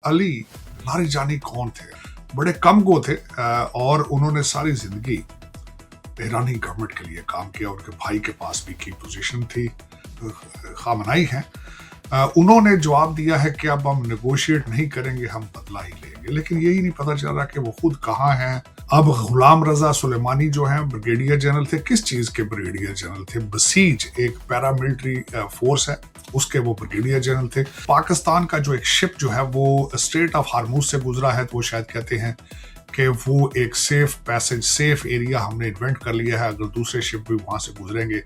Ali Larijani कौन थे? बड़े कम गो थे और उन्होंने सारी जिंदगी ईरानी गवर्नमेंट के लिए काम किया। उनके भाई के पास भी की पोजीशन थी, खामनाई हैं। उन्होंने जवाब दिया है कि अब हम नेगोशिएट नहीं करेंगे, हम बदला ही लेंगे। लेकिन यही नहीं पता चल रहा कि वो खुद कहाँ हैं। अब गुलाम रजा सुलेमानी जो हैं ब्रिगेडियर जनरल थे। किस चीज़ के ब्रिगेडियर जनरल थे? बसीज एक पैरामिलिट्री फोर्स है, उसके वो ब्रिगेडियर जनरल थे। पाकिस्तान का जो एक शिप जो है वो स्ट्रेट ऑफ हार्मूज से गुजरा है, तो वो शायद कहते हैं कि वो एक सेफ पैसेज, सेफ एरिया हमने इन्वेंट कर लिया है, अगर दूसरे शिप भी वहां से गुजरेंगे।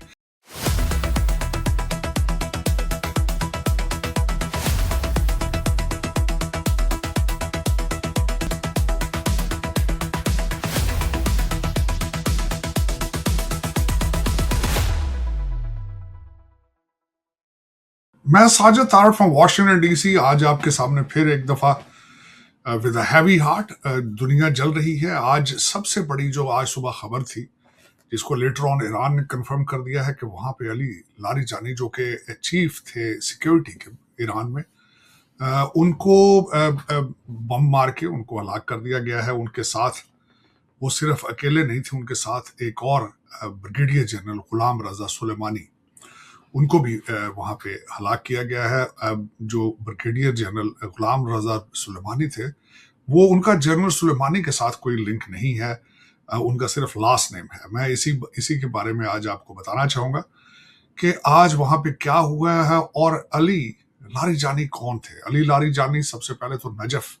मैं Sajid Tarar from Washington DC आज आपके सामने फिर एक दफा विद अ हैवी हार्ट। दुनिया जल रही है। आज सबसे बड़ी जो आज सुबह खबर थी, जिसको लेटर ऑन ईरान ने कंफर्म कर दिया है कि वहां पे अली लारीजानी जो कि चीफ थे सिक्योरिटी के ईरान में, उनको बम मार के उनको हलाक कर दिया गया है। उनके साथ वो सिर्फ अकेले नहीं थे, उनके साथ एक और ब्रिगेडियर जनरल गुलाम रजा सुलेमानी, उनको भी वहाँ पे हलाक किया गया है। जो ब्रिगेडियर जनरल गुलाम रजा सुलेमानी थे, वो उनका जनरल सुलेमानी के साथ कोई लिंक नहीं है, उनका सिर्फ लास्ट नेम है। मैं इसी के बारे में आज आपको बताना चाहूँगा कि आज वहाँ पे क्या हुआ है और अली लारीजानी कौन थे। अली लारीजानी सबसे पहले तो नजफ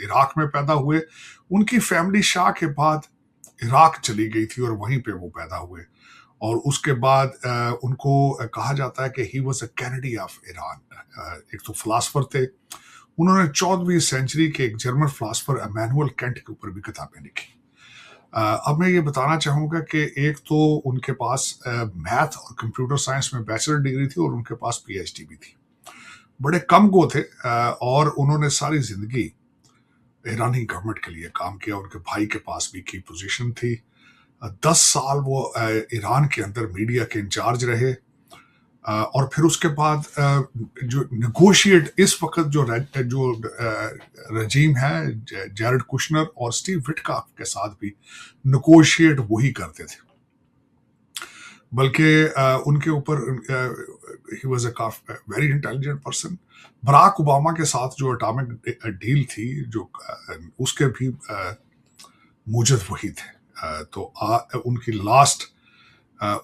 इराक में पैदा हुए। उनकी फैमिली शाह के बाद इराक चली गई थी और वहीं पे वो पैदा हुए, और उसके बाद उनको कहा जाता है कि he was a Kennedy of Iran. एक तो फिलासफर थे, उन्होंने 14वीं सेंचुरी के एक जर्मन फिलासफर इमैनुअल कैंट के ऊपर भी किताबें लिखी। अब मैं ये बताना चाहूँगा कि एक तो उनके पास मैथ और कंप्यूटर साइंस में बैचलर डिग्री थी और उनके पास पीएचडी भी थी। बड़े कम गो थे और उन्होंने सारी जिंदगी ईरानी गवर्नमेंट के लिए काम किया। उनके भाई के पास भी की पोजीशन थी। 10 साल वो ईरान के अंदर मीडिया के इंचार्ज रहे, और फिर उसके बाद जो नेगोशिएट इस वक्त जो रजीम है, जैरेड कुशनर और स्टीव विटकॉफ के साथ भी नेगोशिएट वही करते थे। बल्कि उनके ऊपर ही was a very intelligent person. Barack Obama के साथ जो एटॉमिक डील थी, जो उसके भी मूजद वही थे। तो उनकी लास्ट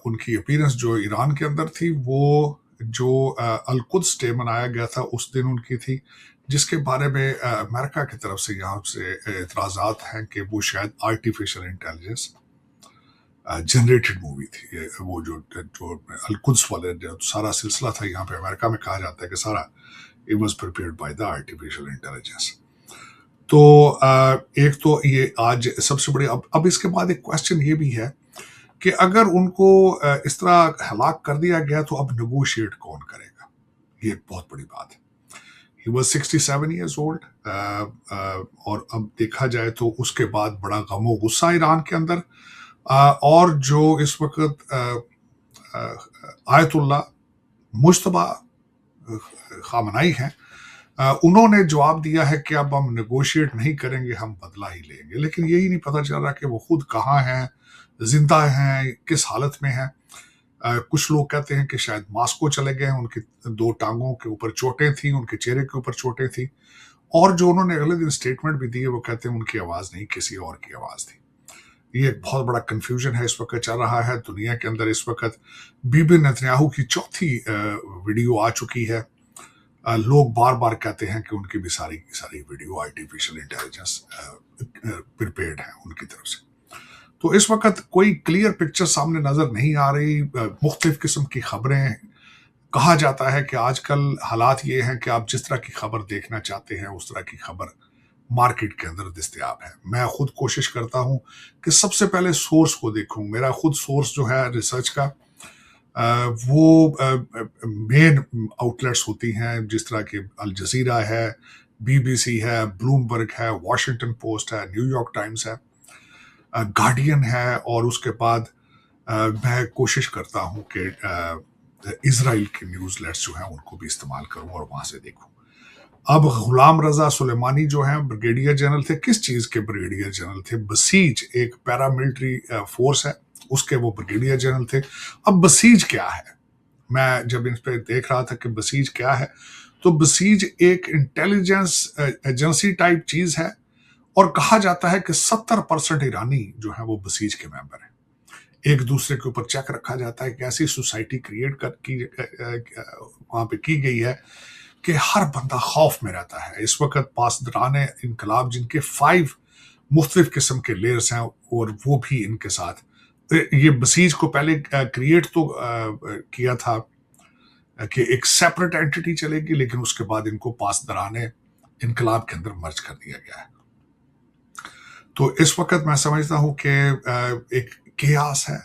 उनकी अपीयरेंस जो ईरान के अंदर थी, वो जो अल-कुद्स डे मनाया गया था उस दिन उनकी थी, जिसके बारे में अमेरिका की तरफ से यहाँ से एतराज़ात हैं कि वो शायद आर्टिफिशियल इंटेलिजेंस जनरेटेड मूवी थी। वो जो अल-कुद्स वाले जो सारा सिलसिला था, यहाँ पे अमेरिका में कहा जाता है कि सारा it was prepared by the artificial intelligence. तो एक तो ये आज सबसे बड़ी। अब इसके बाद एक क्वेश्चन ये भी है कि अगर उनको इस तरह हलाक कर दिया गया तो अब नेगोशिएट कौन करेगा? ये एक बहुत बड़ी बात है। ही वाज 67 years old, और अब देखा जाए तो उसके बाद बड़ा गम और गुस्सा ईरान के अंदर। और जो इस वक्त आयतुल्ला मुज्तबा खामनाई हैं, उन्होंने जवाब दिया है कि अब हम नेगोशिएट नहीं करेंगे, हम बदला ही लेंगे। लेकिन यही नहीं पता चल रहा कि वो खुद कहाँ हैं, जिंदा हैं, किस हालत में हैं। कुछ लोग कहते हैं कि शायद मास्को चले गए हैं, उनकी 2 टांगों के ऊपर चोटें थी, उनके चेहरे के ऊपर चोटें थी, और जो उन्होंने अगले दिन स्टेटमेंट भी दी है, वो कहते हैं उनकी आवाज़ नहीं, किसी और की आवाज़ थी। ये एक बहुत बड़ा कंफ्यूजन है इस वक्त चल रहा है दुनिया के अंदर। इस वक्त बीबी नेतन्याहू की चौथी वीडियो आ चुकी है। लोग बार बार कहते हैं कि उनकी भी सारी वीडियो आर्टिफिशियल इंटेलिजेंस प्रिपेयर्ड है उनकी तरफ से। तो इस वक्त कोई क्लियर पिक्चर सामने नजर नहीं आ रही। मुख्तलिफ किस्म की खबरें, कहा जाता है कि आजकल हालात ये हैं कि आप जिस तरह की खबर देखना चाहते हैं उस तरह की खबर मार्केट के अंदर दस्तयाब है। मैं खुद कोशिश करता हूं कि सबसे पहले सोर्स को देखूं। मेरा खुद सोर्स जो है रिसर्च का, वो मेन आउटलेट्स होती हैं, जिस तरह के अल जजीरा है, बीबीसी है, ब्लूमबर्ग है, वॉशिंगटन पोस्ट है, न्यूयॉर्क टाइम्स है, गार्डियन है, और उसके बाद मैं कोशिश करता हूं कि इजराइल के न्यूज़लेट्स जो हैं उनको भी इस्तेमाल करूं और वहां से देखूं। اب غلام رضا سلیمانی جو ہیں بریگیڈیئر جنرل تھے. کس چیز کے بریگیڈیئر جنرل تھے؟ بسیج ایک پیراملٹری فورس ہے، اس کے وہ بریگیڈیئر جنرل تھے. اب بسیج کیا ہے؟ میں جب ان پہ دیکھ رہا تھا کہ بسیج کیا ہے، تو بسیج ایک انٹیلیجنس ایجنسی ٹائپ چیز ہے، اور کہا جاتا ہے کہ 70% ایرانی جو ہیں وہ بسیج کے ممبر ہیں. ایک دوسرے کے اوپر چیک رکھا جاتا ہے کہ ایسی سوسائٹی کریٹ وہاں پہ کی گئی ہے کہ ہر بندہ خوف میں رہتا ہے. اس وقت پاسداران انقلاب جن کے 5 مختلف قسم کے لیئرز ہیں، اور وہ بھی ان کے ساتھ یہ بسیج کو پہلے کریٹ تو کیا تھا کہ ایک سیپریٹ اینٹی چلے گی، لیکن اس کے بعد ان کو پاسداران انقلاب کے اندر مرج کر دیا گیا ہے. تو اس وقت میں سمجھتا ہوں کہ ایک کیاس ہے.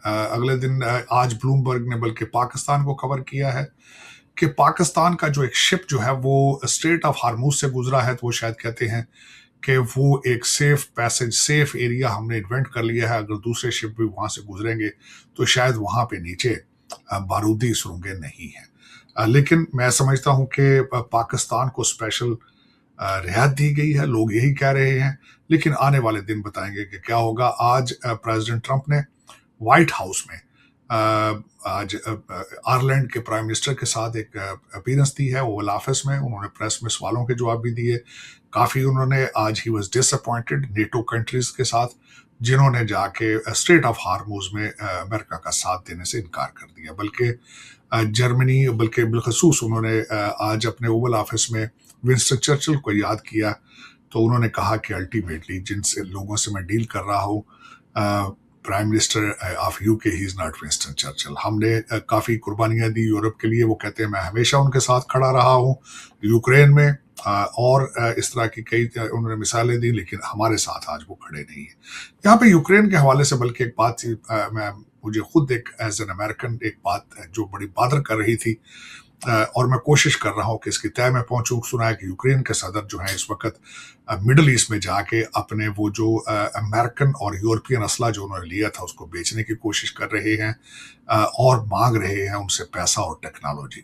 اگلے دن آج بلومبرگ نے بلکہ پاکستان کو کور کیا ہے کہ پاکستان کا جو ایک شپ جو ہے وہ اسٹریٹ آف ہارموز سے گزرا ہے، تو وہ شاید کہتے ہیں کہ وہ ایک سیف پیسج، سیف ایریا ہم نے انوینٹ کر لیا ہے. اگر دوسرے شپ بھی وہاں سے گزریں گے تو شاید وہاں پہ نیچے بارودی سرنگیں نہیں ہیں. لیکن میں سمجھتا ہوں کہ پاکستان کو اسپیشل رعایت دی گئی ہے، لوگ یہی کہہ رہے ہیں، لیکن آنے والے دن بتائیں گے کہ کیا ہوگا. آج پریزیڈنٹ ٹرمپ نے وائٹ ہاؤس میں آج آئرلینڈ کے پرائم منسٹر کے ساتھ ایک اپیرنس دی ہے اوول آفس میں. انہوں نے پریس میں سوالوں کے جواب بھی دیے. کافی انہوں نے آج ہی was disappointed NATO countries کے ساتھ، جنہوں نے جا کے اسٹریٹ آف ہارموز میں امریکہ کا ساتھ دینے سے انکار کر دیا. بلکہ جرمنی، بلکہ بالخصوص انہوں نے آج اپنے اوول آفس میں ونسٹن چرچل کو یاد کیا. تو انہوں نے کہا کہ الٹیمیٹلی جن سے لوگوں سے میں ڈیل کر رہا ہوں، پرائم منسٹر آف یو کے، ہی از ناٹ ونسٹن چرچل. ہم نے کافی قربانیاں دی یورپ کے لیے. وہ کہتے ہیں میں ہمیشہ ان کے ساتھ کھڑا رہا ہوں یوکرین میں، اور اس طرح کی کئی انہوں نے مثالیں دی، لیکن ہمارے ساتھ آج وہ کھڑے نہیں ہیں. یہاں پہ یوکرین کے حوالے سے بلکہ ایک بات تھی، مجھے خود ایک ایز این امریکن ایک بات جو بڑی بادر کر رہی تھی، اور میں کوشش کر رہا ہوں کہ اس کی طے میں پہنچوں. سنا ہے کہ یوکرین کے صدر جو ہیں اس وقت مڈل ایسٹ میں جا کے اپنے وہ جو امریکن اور یورپین اسلحہ جو انہوں نے لیا تھا اس کو بیچنے کی کوشش کر رہے ہیں، اور مانگ رہے ہیں ان سے پیسہ اور ٹیکنالوجی.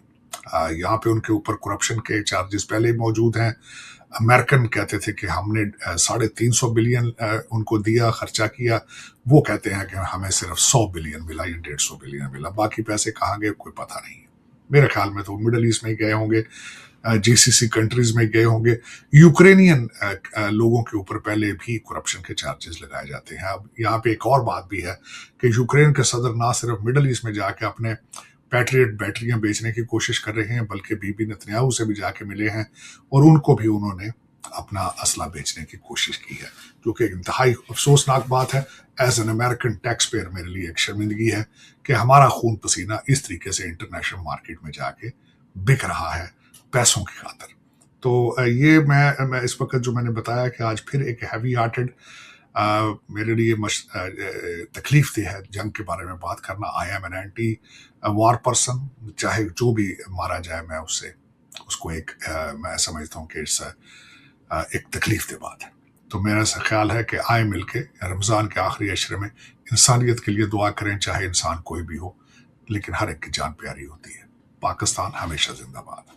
یہاں پہ ان کے اوپر کرپشن کے چارجز پہلے موجود ہیں. امریکن کہتے تھے کہ ہم نے 350 بلین ان کو دیا، خرچہ کیا. وہ کہتے ہیں کہ ہمیں صرف 100 بلین ملا یا 150 بلین ملا. باقی پیسے کہاں گئے کوئی پتہ نہیں ہے. میرے خیال میں تو مڈل ایسٹ میں گئے ہوں گے، جی سی سی کنٹریز میں گئے ہوں گے. یوکرینین لوگوں کے اوپر پہلے بھی کرپشن کے چارجز لگائے جاتے ہیں. اب یہاں پہ ایک اور بات بھی ہے کہ یوکرین کے صدر نہ صرف مڈل ایسٹ میں جا کے اپنے پیٹریٹ بیٹریاں بیچنے کی کوشش کر رہے ہیں، بلکہ بی بی نتنیاہو سے بھی جا کے ملے ہیں، اور ان کو بھی انہوں نے اپنا اسلحہ بیچنے کی کوشش کی ہے، جو کہ انتہائی افسوسناک بات ہے. As an American taxpayer میرے لیے ایک شرمندگی ہے کہ ہمارا خون پسینہ اس طریقے سے انٹرنیشنل مارکیٹ میں جا کے بک رہا ہے پیسوں کی خاطر. تو یہ میں اس وقت جو میں نے بتایا کہ آج پھر ایک ہیوی ہارٹڈ میرے لیے تکلیف دہ ہے جنگ کے بارے میں بات کرنا. I am an anti war person. چاہے جو بھی مارا جائے میں اس کو ایک میں سمجھتا ہوں کہ ایک تکلیف دہ بات ہے. تو میرا سا خیال ہے کہ آئے مل کے رمضان کے آخری عشرے میں انسانیت کے لیے دعا کریں، چاہے انسان کوئی بھی ہو، لیکن ہر ایک کی جان پیاری ہوتی ہے. پاکستان ہمیشہ زندہ باد.